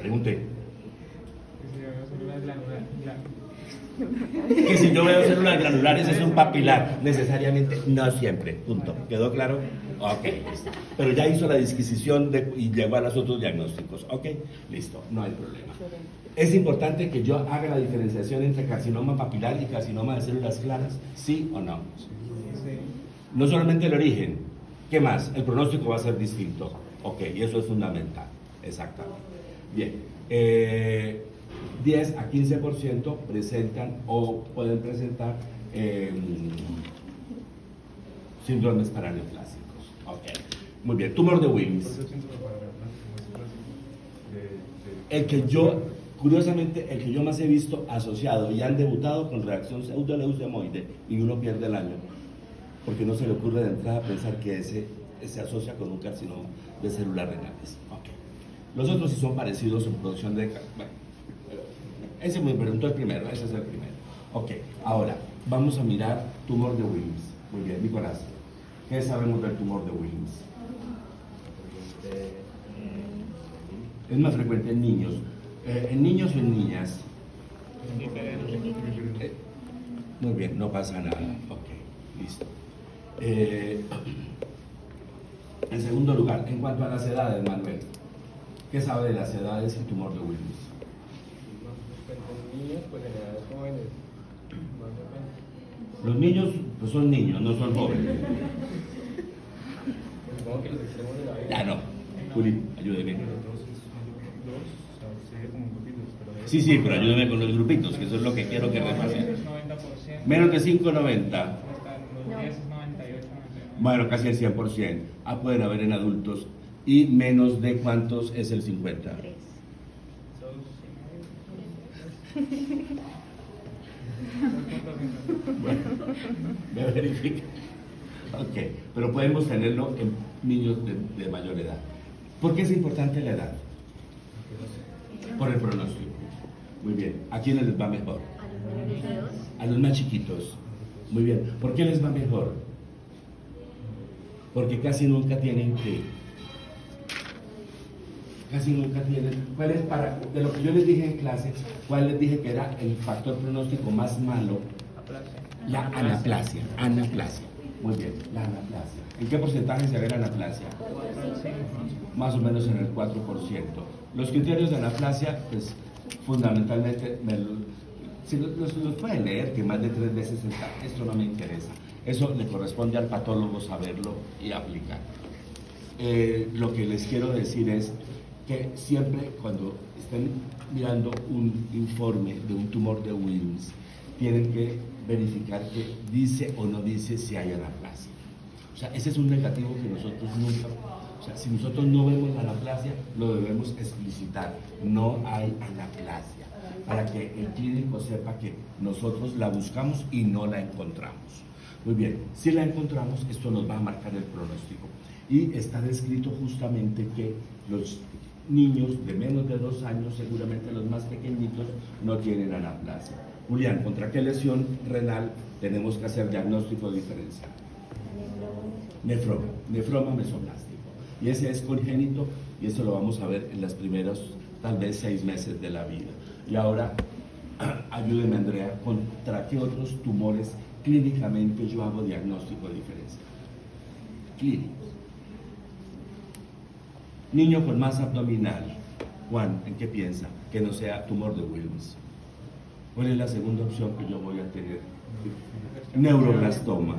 Pregunte. Que Que si yo veo células granulares es un papilar, necesariamente no siempre, punto. ¿Quedó claro? Ok, listo. Pero ya hizo la disquisición y llegó a los otros diagnósticos. Ok, listo, no hay problema. Es importante que yo haga la diferenciación entre carcinoma papilar y carcinoma de células claras, ¿sí o no? No solamente el origen, ¿qué más? El pronóstico va a ser distinto. Ok, y eso es fundamental, exactamente. Bien, 10 a 15% presentan o pueden presentar síndromes paraneoplásicos. Ok, muy bien. Tumor de Wilms. El que yo, curiosamente, el que yo más he visto asociado y han debutado con reacción pseudoleucemoide y uno pierde el año, porque no se le ocurre de entrada pensar que ese se asocia con un carcinoma de células renales. Okay. Los otros sí son parecidos en producción de... Bueno, ese me preguntó el primero, ese es el primero. Ok, ahora vamos a mirar tumor de Wilms. Muy bien, Nicolás, ¿qué sabemos del tumor de Wilms? Es más frecuente en niños. ¿En niños o en niñas? Muy bien, no pasa nada. Ok, listo. En segundo lugar, en cuanto a las edades, Manuel, ¿qué sabe de las edades y tumor de Wilms? Niños, pues en edades jóvenes. Los niños pues son niños, no son jóvenes. Supongo que los extremos de la vida. Ya no. Juli, ayúdeme. Sería como grupitos, pero... Sí, sí, pero ayúdeme con los grupitos, que eso es lo que quiero que repasen. Menos de 5,90. Los 10 es 98, 99. Bueno, casi el 100%. Ah, pueden haber en adultos. ¿Y menos de cuántos es el 50? 3. Bueno, me verifica. Ok, pero podemos tenerlo en niños de mayor edad. ¿Por qué es importante la edad? Por el pronóstico. Muy bien. ¿A quiénes les va mejor? A los más chiquitos. Muy bien. ¿Por qué les va mejor? Porque casi nunca tienen que. Casi nunca tienen. ¿Cuál es de lo que yo les dije en clase, cuál les dije que era el factor pronóstico más malo? La anaplasia. Anaplasia. Muy bien, la anaplasia. ¿En qué porcentaje se ve la anaplasia? Más o menos en el 4%. Los criterios de anaplasia, pues fundamentalmente, si los pueden leer, que más de 3 veces esto no me interesa. Eso le corresponde al patólogo saberlo y aplicar. Lo que les quiero decir es que siempre cuando estén mirando un informe de un tumor de Wilms, tienen que verificar que dice o no dice si hay anaplasia. O sea, ese es un negativo que nosotros nunca, o sea, si nosotros no vemos la anaplasia, lo debemos explicitar. No hay anaplasia, para que el clínico sepa que nosotros la buscamos y no la encontramos. Muy bien, si la encontramos, esto nos va a marcar el pronóstico. Y está descrito justamente que los niños de menos de 2 años, seguramente los más pequeñitos, no tienen anaplasia. Julián, ¿contra qué lesión renal tenemos que hacer diagnóstico diferencial? Nefroma mesoplástico. Y ese es congénito y eso lo vamos a ver en los primeros, tal vez 6 meses de la vida. Y ahora, ayúdeme Andrea, ¿contra qué otros tumores clínicamente yo hago diagnóstico diferencial? Clínicos. Niño con masa abdominal. Juan, ¿en qué piensa? Que no sea tumor de Wilms. ¿Cuál es la segunda opción que yo voy a tener? Neuroblastoma.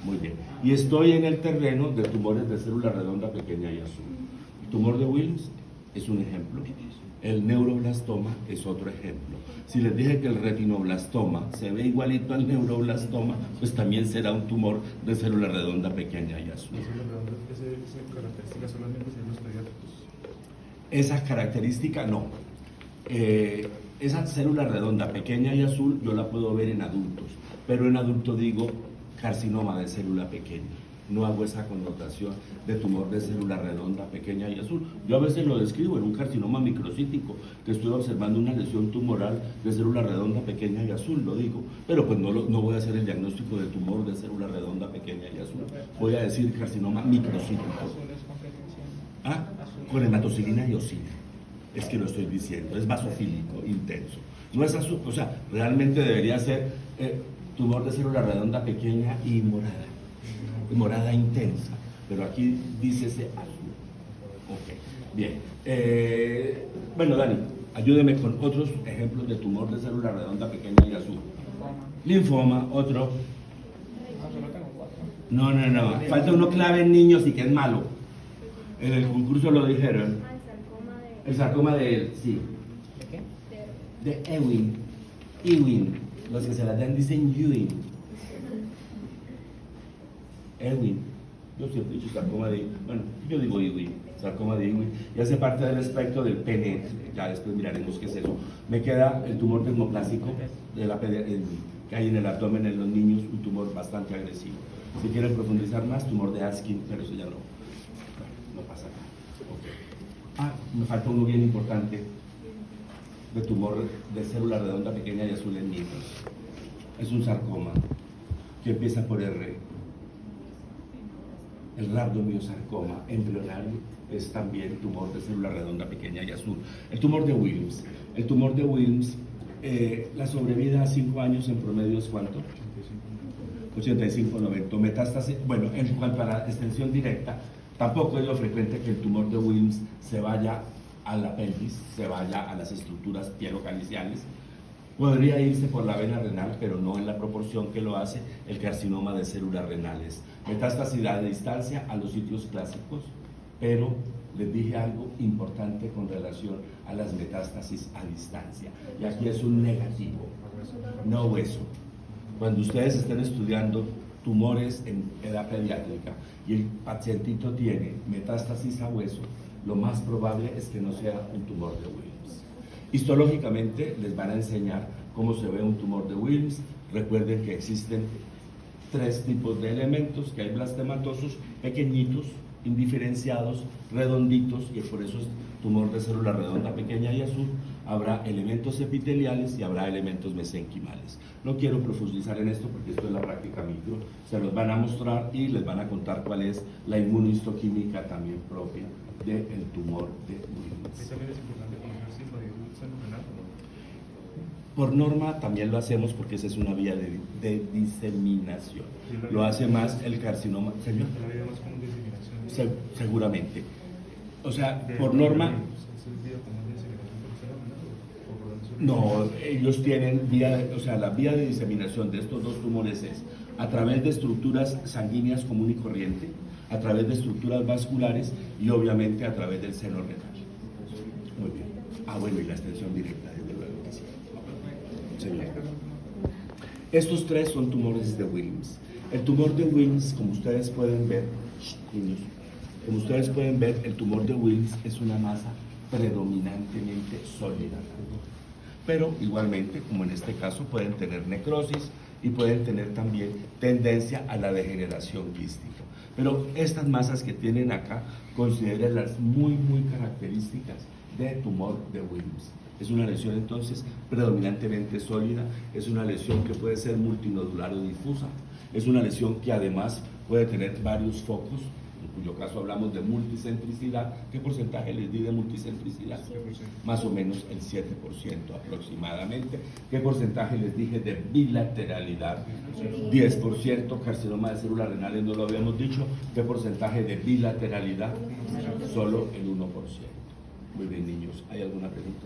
Muy bien. Y estoy en el terreno de tumores de célula redonda pequeña y azul. El tumor de Wilms es un ejemplo. El neuroblastoma es otro ejemplo. Si les dije que el retinoblastoma se ve igualito al neuroblastoma, pues también será un tumor de célula redonda pequeña y azul. ¿Esa característica solamente se ve en los pediátricos? Esa característica no. Esa célula redonda pequeña y azul yo la puedo ver en adultos, pero en adulto digo carcinoma de célula pequeña. No hago esa connotación de tumor de célula redonda pequeña y azul. Yo a veces lo describo en un carcinoma microcítico, que estoy observando una lesión tumoral de célula redonda pequeña y azul, lo digo, pero pues no voy a hacer el diagnóstico de tumor de célula redonda pequeña y azul. Voy a decir carcinoma microcítico. ¿Ah? Con hematocilina y eosina. Es que lo estoy diciendo, es basofílico, intenso. No es azul, o sea, realmente debería ser tumor de célula redonda pequeña y morada intensa, pero aquí dice ese azul. Ok, bien. Bueno, Dani, ayúdeme con otros ejemplos de tumor de célula redonda pequeña y azul. Linfoma, otro. No, falta uno clave en niños y que es malo. En el concurso lo dijeron. El sarcoma de él, sí. ¿De qué? De Ewing. Ewing. Los que se las dan dicen Ewing. Ewing. Yo siempre he dicho sarcoma de Ewing. Bueno, yo digo Ewing. Sarcoma de Ewing. Y hace parte del espectro del pene. Ya después miraremos qué es eso. Me queda el tumor dermoplásico de la que hay en el abdomen en los niños, un tumor bastante agresivo. Si quieren profundizar más, tumor de Askin, pero eso ya no pasa nada. Okay. Me falta uno bien importante de tumor de célula redonda pequeña y azul en niños. Es un sarcoma que empieza por R. El rabdomiosarcoma embrionario es también tumor de célula redonda pequeña y azul. El tumor de Wilms. El tumor de Wilms, la sobrevida a 5 años en promedio es ¿cuánto? 85-90. Metástasis, bueno, en cuanto a la extensión directa, tampoco es lo frecuente que el tumor de Wilms se vaya a la pelvis, se vaya a las estructuras pielocaliciales. Podría irse por la vena renal, pero no en la proporción que lo hace el carcinoma de células renales. Metástasis a distancia a los sitios clásicos, pero les dije algo importante con relación a las metástasis a distancia. Y aquí es un negativo, no hueso. Cuando ustedes estén estudiando tumores en edad pediátrica y el pacientito tiene metástasis a hueso, lo más probable es que no sea un tumor de Wilms. Histológicamente les van a enseñar cómo se ve un tumor de Wilms. Recuerden que existen 3 tipos de elementos, que hay blastematosos pequeñitos, indiferenciados, redonditos, y por eso es tumor de célula redonda pequeña y azul. Habrá elementos epiteliales y habrá elementos mesenquimales. No quiero profundizar en esto porque esto es la práctica micro, se los van a mostrar y les van a contar cuál es la inmunohistoquímica también propia del tumor de Wilms. ¿Y también es importante conocer si lo dio seno renal o no? Por norma también lo hacemos porque esa es una vía de diseminación. Lo hace más el carcinoma. ¿Señor? La vía más común de diseminación. Seguramente. O sea, por norma... ¿Es el vía común de diseminación por seno renal o por dónde surge? No, ellos tienen la vía de diseminación de estos dos tumores es a través de estructuras sanguíneas común y corriente, a través de estructuras vasculares y obviamente a través del seno renal. Muy bien. Bueno, y la extensión directa, desde luego que sí. Señor. Estos 3 son tumores de Wilms. El tumor de Wilms, como ustedes pueden ver, niños, como ustedes pueden ver, el tumor de Wilms es una masa predominantemente sólida. Pero igualmente, como en este caso, pueden tener necrosis y pueden tener también tendencia a la degeneración quística. Pero estas masas que tienen acá, considérenlas muy características de tumor de Wilms. Es una lesión entonces predominantemente sólida, es una lesión que puede ser multinodular o difusa, es una lesión que además puede tener varios focos, en cuyo caso hablamos de multicentricidad. ¿Qué porcentaje les di de multicentricidad? 7%. Más o menos el 7% aproximadamente. ¿Qué porcentaje les dije de bilateralidad? 10%. Carcinoma de células renales no lo habíamos dicho. ¿Qué porcentaje de bilateralidad? Solo el 1%. Muy bien, niños. ¿Hay alguna pregunta?